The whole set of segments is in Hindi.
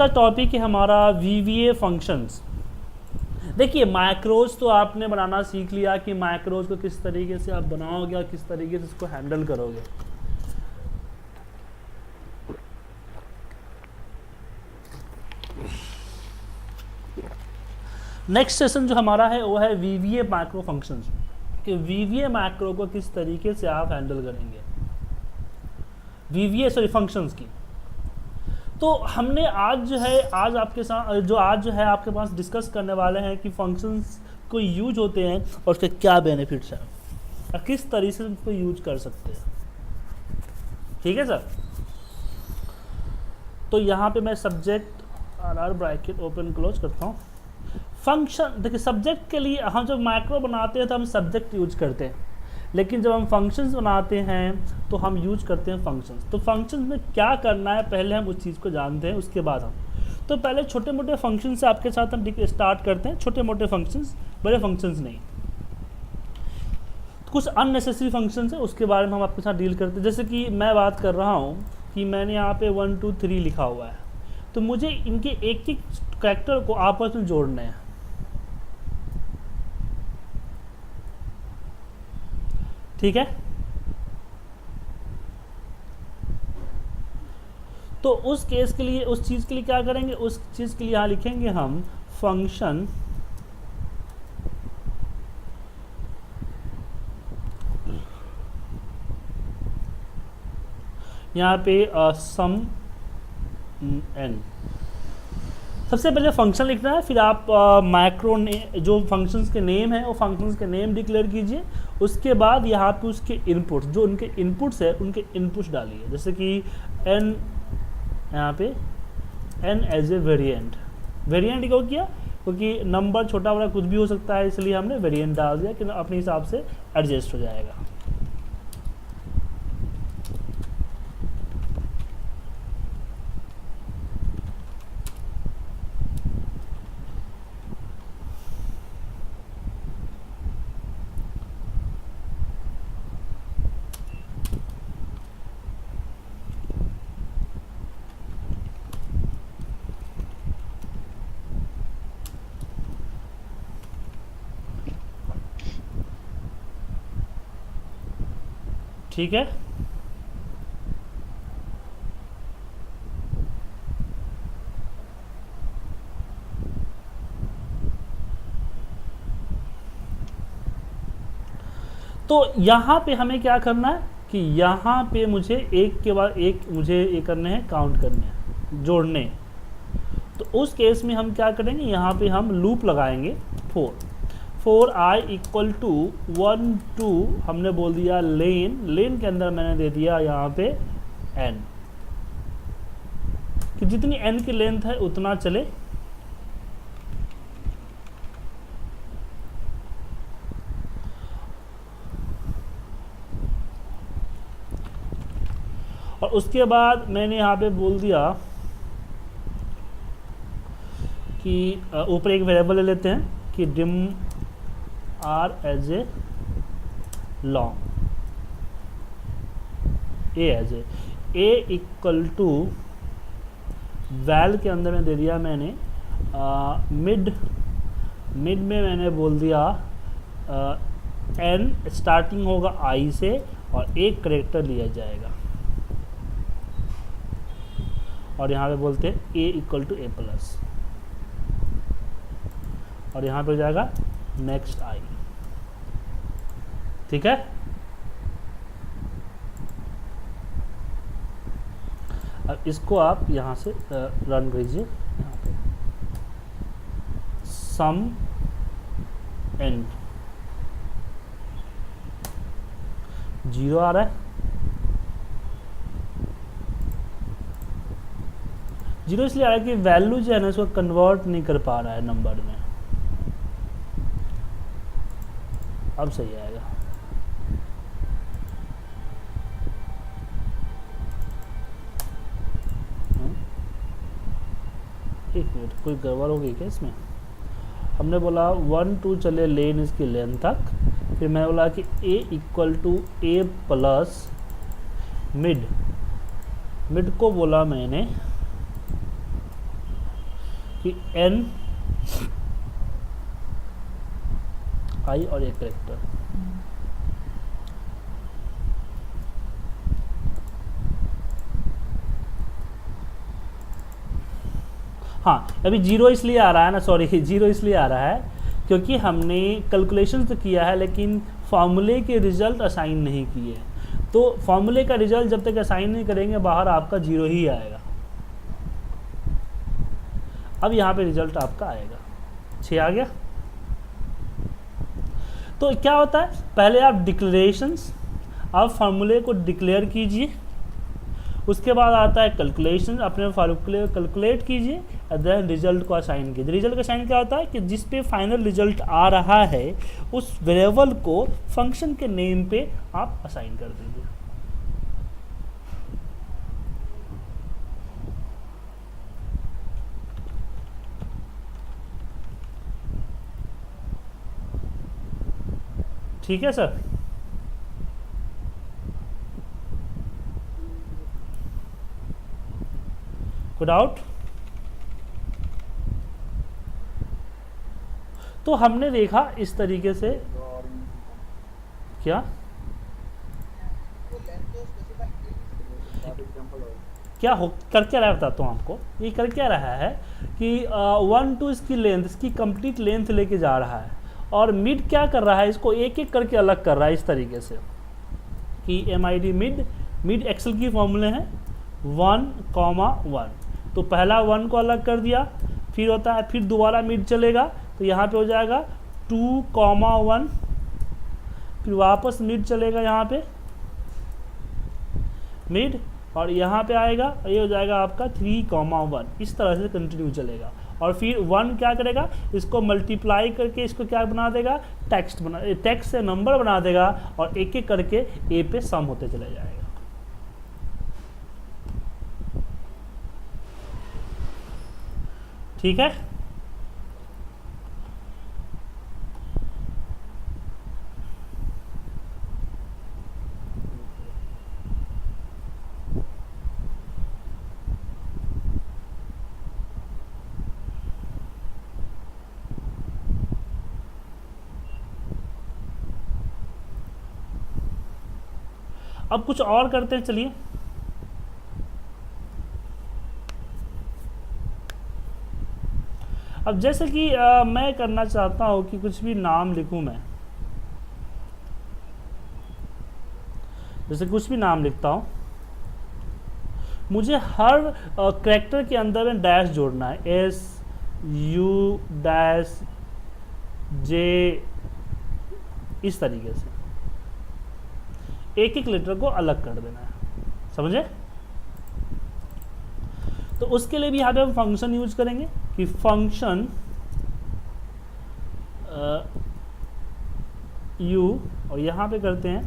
का टॉपिक है हमारा वीवीए फंक्शंस। देखिए मैक्रोज तो आपने बनाना सीख लिया कि मैक्रोज को किस तरीके से आप बनाओगे और किस तरीके से इसको हैंडल करोगे। नेक्स्ट सेशन जो हमारा है वो है वीवीए मैक्रो फंक्शंस, कि वीवीए मैक्रो को किस तरीके से आप हैंडल करेंगे, वीवीए फंक्शंस की। तो हमने आज जो है आपके साथ आज जो है आपके पास डिस्कस करने वाले हैं कि फंक्शंस को यूज होते हैं और उसके क्या बेनिफिट्स हैं और किस तरीके से उसको यूज कर सकते हैं। ठीक है सर। तो यहाँ पे मैं subject R bracket open close करता हूँ। फंक्शन देखिए, सब्जेक्ट के लिए हम जब मैक्रो बनाते हैं तो हम सब्जेक्ट यूज करते हैं, लेकिन जब हम फंक्शंस बनाते हैं तो हम यूज करते हैं फंक्शंस। तो फंक्शंस में क्या करना है पहले हम उस चीज़ को जानते हैं, उसके बाद हम तो पहले छोटे मोटे फंक्शन से आपके साथ हम स्टार्ट करते हैं, छोटे मोटे फंक्शंस, बड़े फंक्शंस नहीं। कुछ अननेसेसरी फंक्शंस है उसके बारे में हम आपके साथ डील करते हैं। जैसे कि मैं बात कर रहा हूँ कि मैंने यहाँ पे 1 2 3 लिखा हुआ है, तो मुझे इनके एक एक कैरेक्टर को आपस में जोड़ने हैं। ठीक है। तो उस केस के लिए, उस चीज़ के लिए क्या करेंगे, उस चीज़ के लिए यहाँ लिखेंगे हम फंक्शन यहाँ पे सम एन। सबसे पहले फंक्शन लिखना है, फिर आप मैक्रो ने जो फंक्शंस के नेम है वो फंक्शंस के नेम डिक्लेयर कीजिए। उसके बाद यहाँ पे उसके इनपुट्स, जो उनके इनपुट्स है उनके इनपुट्स डालिए। जैसे कि एन, यहाँ पे n as a variant, variant क्यों किया, क्योंकि नंबर छोटा बड़ा कुछ भी हो सकता है, इसलिए हमने वेरिएंट डाल दिया कि अपने हिसाब से एडजस्ट हो जाएगा। ठीक है। तो यहाँ पे हमें क्या करना है कि यहाँ पे मुझे एक के बाद एक मुझे ये करने हैं, काउंट करने हैं, जोड़ने। तो उस केस में हम क्या करेंगे, यहाँ पे हम लूप लगाएंगे 4 i इक्वल टू 1 2 हमने बोल दिया लेन के अंदर मैंने दे दिया यहाँ पे n, कि जितनी n की लेंथ है उतना चले। और उसके बाद मैंने यहाँ पे बोल दिया कि ऊपर एक वेरिएबल ले लेते हैं कि dim r as a long, a as a equal to val के अंदर में दे दिया मैंने मिड में मैंने बोल दिया n स्टार्टिंग होगा i से और एक करेक्टर लिया जाएगा, और यहाँ पे बोलते हैं a equal to a plus, और यहाँ पे हो जाएगा नेक्स्ट i। ठीक है। अब इसको आप यहाँ से रन कीजिए, यहाँ पे सम एन 0 आ रहा है, 0 इसलिए आ रहा है कि वैल्यू जो है ना इसको कन्वर्ट नहीं कर पा रहा है नंबर में। अब सही आएगा। एक मिनट, कोई गड़बड़ हो गई क्या इसमें। हमने बोला 1 2 चले लेन इसकी लेंथ तक, फिर मैं बोला कि a equal to a plus mid को बोला मैंने कि एन आई और एक करेक्टर। हाँ, अभी जीरो इसलिए आ रहा है ना, सॉरी जीरो इसलिए आ रहा है क्योंकि हमने कैलकुलेशन तो किया है लेकिन फार्मूले के रिजल्ट असाइन नहीं किए। तो फार्मूले का रिजल्ट जब तक असाइन नहीं करेंगे बाहर आपका जीरो ही आएगा। अब यहाँ पे रिजल्ट आपका आएगा 6 आ गया। तो क्या होता है, पहले आप डिक्लेरेशंस, आप फार्मूले को डिक्लेयर कीजिए, उसके बाद आता है कैलकुलेशन, अपने फार्मूले कैलकुलेट कीजिए और देन रिजल्ट को असाइन कीजिए। रिजल्ट का साइन क्या होता है कि जिस पे फाइनल रिजल्ट आ रहा है उस वेरिएबल को फंक्शन के नेम पे आप असाइन कर दीजिए। ठीक है सर। कोई डाउट? तो हमने देखा इस तरीके से क्या क्या हो कर क्या रहा है बताता हूँ आपको। ये कर क्या रहा है कि 1 2 इसकी लेंथ, इसकी कंप्लीट लेंथ लेके जा रहा है और मिड क्या कर रहा है, इसको एक एक करके अलग कर रहा है इस तरीके से कि MID मिड एक्सेल की फॉर्मूले हैं 1,1। तो पहला 1 को अलग कर दिया, फिर होता है फिर दोबारा मिड चलेगा तो यहाँ पे हो जाएगा 2,1, फिर वापस मिड चलेगा यहाँ पे मिड, और यहाँ पे आएगा ये हो जाएगा आपका 3,1। इस तरह से कंटिन्यू चलेगा और फिर 1 क्या करेगा, इसको मल्टीप्लाई करके इसको क्या बना देगा, टेक्स्ट से नंबर बना देगा और एक एक करके ए पे सम होते चले जाएगा। ठीक है। अब कुछ और करते हैं, चलिए। अब जैसे कि मैं करना चाहता हूं कि कुछ भी नाम लिखूं मैं, जैसे कुछ भी नाम लिखता हूं, मुझे हर कैरेक्टर के अंदर में डैश जोड़ना है, SU-J, इस तरीके से एक एक लेटर को अलग कर देना है, समझे। तो उसके लिए भी यहाँ पे हम फंक्शन यूज करेंगे कि फंक्शन यू, और यहाँ पे करते हैं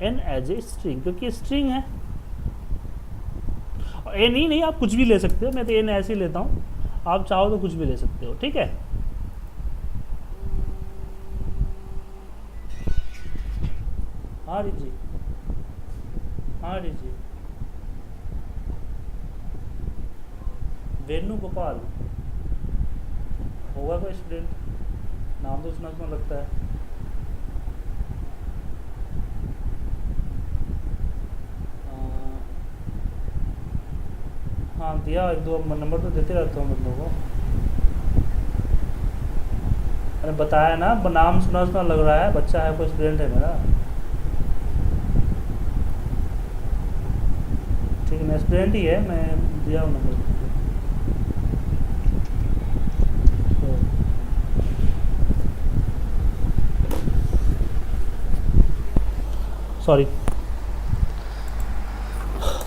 n एज ए स्ट्रिंग, क्योंकि स्ट्रिंग है। और n ही नहीं, आप कुछ भी ले सकते हो, मैं तो n ऐसे ही लेता हूँ, आप चाहो तो कुछ भी ले सकते हो, ठीक है। हाँ जी, हाँ जी, वेणु गोपाल होगा कोई स्टूडेंट, नाम तो सुना लगता है। हाँ दिया, 1-2 नंबर तो देते रहता हूँ बंदों को। अरे बताया ना, नाम सुना लग रहा है, बच्चा है, कोई स्टूडेंट है मेरा। ठीक है, मैं स्टूडेंट ही है, मैं दिया हूँ नंबर। सॉरी।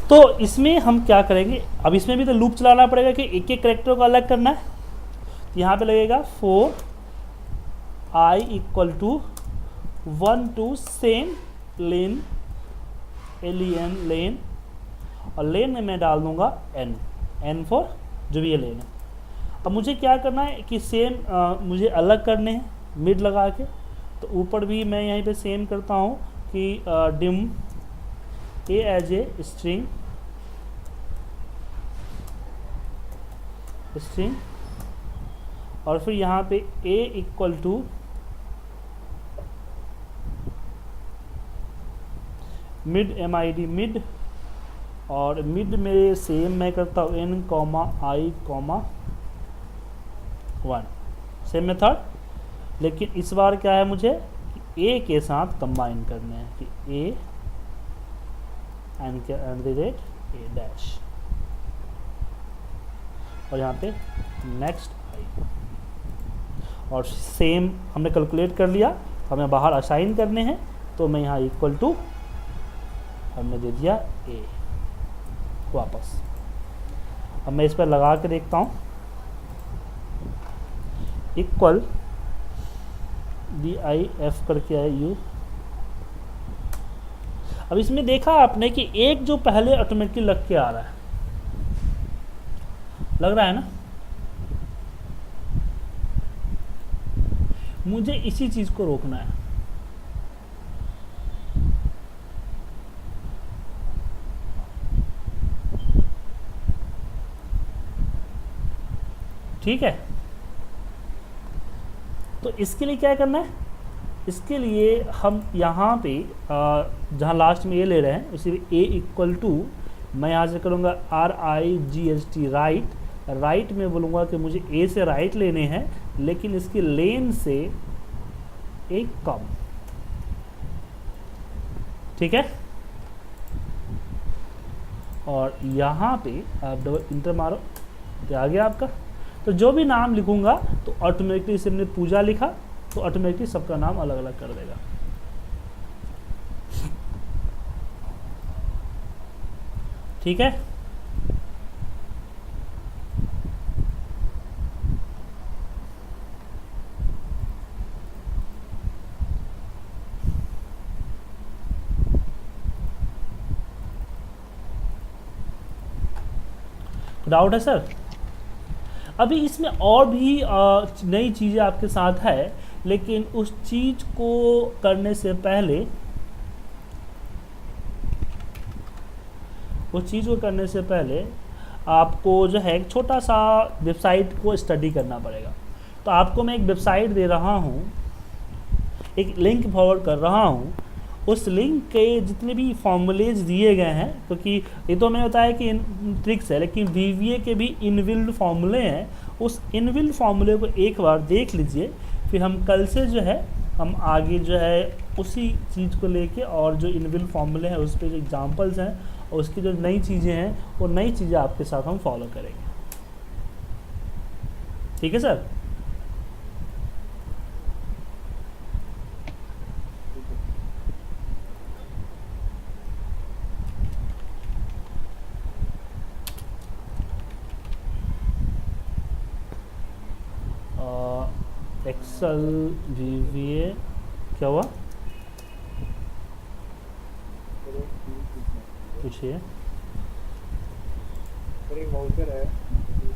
तो इसमें हम क्या करेंगे, अब इसमें भी तो लूप चलाना पड़ेगा कि एक एक कैरेक्टर को अलग करना है। तो यहाँ पे लगेगा 4i = 1 to same lane, LEN लेन, और लेन में मैं डाल दूंगा n फॉर जो भी ये लेन है। अब मुझे क्या करना है कि सेम मुझे अलग करने हैं मिड लगा के। तो ऊपर भी मैं यहीं पे सेम करता हूँ कि dim a as a string string, और फिर यहाँ पे a equal to mid MID mid, और मिड में सेम मैं करता हूँ n comma i comma 1, same method, लेकिन इस बार क्या है मुझे a के साथ कंबाइन करने हैं कि a and the rate a dash, और यहाँ पे नेक्स्ट i, और सेम हमने कैलकुलेट कर लिया, हमें बाहर असाइन करने हैं, तो मैं यहाँ इक्वल टू हमने दे दिया a वापस। अब मैं इस पर लगा के देखता हूँ, इक्वल DIF करके आए u। अब इसमें देखा आपने कि एक जो पहले ऑटोमेटिकली लग के आ रहा है, लग रहा है ना, मुझे इसी चीज को रोकना है। ठीक है, तो इसके लिए क्या करना है, इसके लिए हम यहाँ पे जहाँ लास्ट में ये ले रहे हैं उसी a इक्वल टू, मैं यहाँ से करूँगा RIGHT राइट, राइट में बोलूँगा कि मुझे a से राइट लेने हैं, लेकिन इसकी लेन से एक कम। ठीक है, और यहाँ पे आप डबल इंटर मारो, क्या आ गया आपका। तो जो भी नाम लिखूंगा तो ऑटोमेटिकली, इसे हमने पूजा लिखा तो ऑटोमेटिकली सबका नाम अलग अलग कर देगा। ठीक है, डाउट है सर? अभी इसमें और भी नई चीज़ें आपके साथ है, लेकिन उस चीज़ को करने से पहले, आपको जो है एक छोटा सा वेबसाइट को स्टडी करना पड़ेगा। तो आपको मैं एक वेबसाइट दे रहा हूँ, एक लिंक फॉरवर्ड कर रहा हूँ, उस लिंक के जितने भी फॉर्मूलेज दिए गए हैं, क्योंकि ये तो मैंने बताया कि ट्रिक्स है, लेकिन VBA के भी इनबिल्ड फॉर्मूले हैं, उस इनबिल्ड फॉर्मूले को एक बार देख लीजिए, फिर हम कल से जो है हम आगे जो है उसी चीज़ को लेके, और जो इनबिल्ड फॉर्मूले हैं उस पर जो एग्जाम्पल्स हैं और उसकी जो नई चीज़ें हैं वो नई चीज़ें आपके साथ हम फॉलो करेंगे। ठीक है सर? एक्सेल VBA क्या हुआ, पूछिए। सर एक वाउचर है,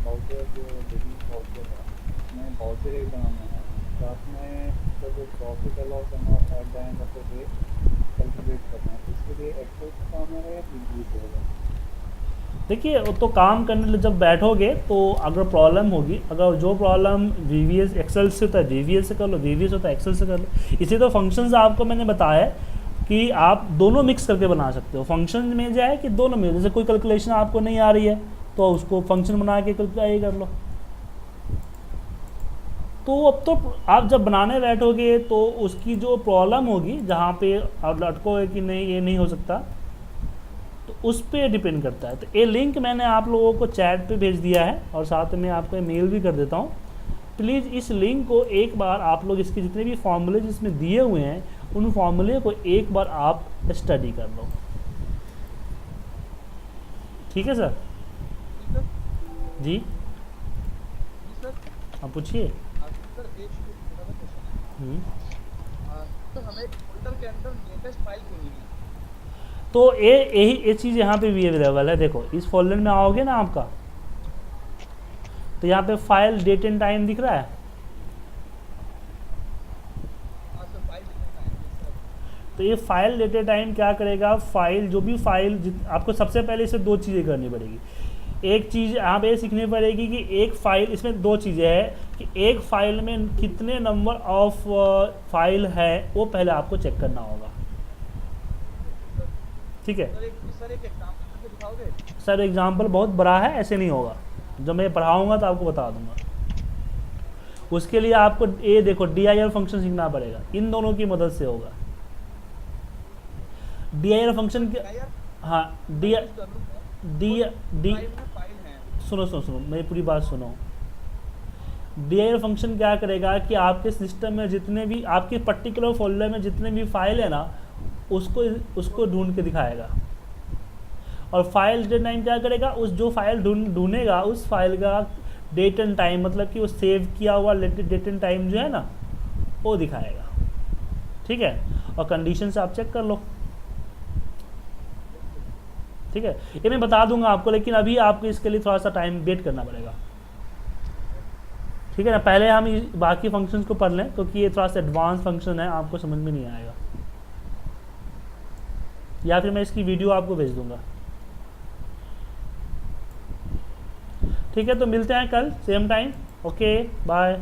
वाउचर जो वाउचर है, मैं वाउचर एक बनाना है, साथ में जब प्रॉफिट अलाउ करना है बैंक तो कैलकुलेट करना है, इसके लिए एक्सेल का काम है या VBA होगा? देखिए, वो तो काम करने जब बैठोगे तो अगर प्रॉब्लम होगी, अगर जो प्रॉब्लम VBA एक्सेल से होता है VBA से कर लो, VBA से होता है एक्सेल से कर लो। इसी तो फंक्शंस आपको मैंने बताया है कि आप दोनों मिक्स करके बना सकते हो। फंक्शन में जो है कि दोनों में, जैसे कोई कैलकुलेशन आपको नहीं आ रही है तो उसको फंक्शन बना के कैलकुलेट कर लो। तो अब तो आप जब बनाने बैठोगे तो उसकी जो प्रॉब्लम होगी, जहाँ पे आप लटकोगे कि नहीं ये नहीं हो सकता, तो उस पर डिपेंड करता है। तो ये लिंक मैंने आप लोगों को चैट पे भेज दिया है, और साथ में आपको मेल भी कर देता हूँ। प्लीज़ इस लिंक को एक बार आप लोग, इसके जितने भी फॉर्मूले जिसमें दिए हुए हैं उन फॉर्मूले को एक बार आप स्टडी कर लो। ठीक है सर? जी आप पूछिए। तो ये चीज़ यहाँ पे भी अवेलेबल है। देखो, इस फोल्डर में आओगे ना आपका, तो यहाँ पे फाइल डेट एंड टाइम दिख रहा है। तो ये फाइल डेट एंड टाइम क्या करेगा, फाइल जो भी फाइल आपको सबसे पहले इसे दो चीज़ें करनी पड़ेगी। एक चीज़ यहाँ पे सीखनी पड़ेगी कि एक फाइल, इसमें दो चीज़ें हैं कि एक फाइल में कितने नंबर ऑफ फाइल है वो पहले आपको चेक करना होगा। ठीक है सर एक एग्जांपल करके दिखाओगे? सर, एग्जाम्पल बहुत बड़ा है, ऐसे नहीं होगा। जब मैं पढ़ाऊँगा तो आपको बता दूंगा। उसके लिए आपको ये देखो dir फंक्शन सीखना पड़ेगा, इन दोनों की मदद से होगा। dir फंक्शन के, यार हाँ डी कर लूंगा। डी डी फाइल में फाइल है। सुनो मेरी पूरी बात सुनो। dir फंक्शन क्या करेगा कि आपके सिस्टम में जितने भी आपके पर्टिकुलर फोल्डर में जितने भी फाइल है ना, उसको ढूंढ के दिखाएगा। और फाइल टाइम क्या करेगा, उस जो फाइल ढूंढेगा उस फाइल का डेट एंड टाइम, मतलब कि वो सेव किया हुआ डेट एंड टाइम जो है ना वो दिखाएगा। ठीक है, और कंडीशन से आप चेक कर लो। ठीक है, ये मैं बता दूंगा आपको, लेकिन अभी आपको इसके लिए थोड़ा सा टाइम वेट करना पड़ेगा। ठीक है ना, पहले हम बाकी फंक्शंस को पढ़ लें क्योंकि ये थोड़ा सा एडवांस फंक्शन है, आपको समझ में नहीं आएगा, या फिर मैं इसकी वीडियो आपको भेज दूंगा। ठीक है, तो मिलते हैं कल सेम टाइम। Okay bye.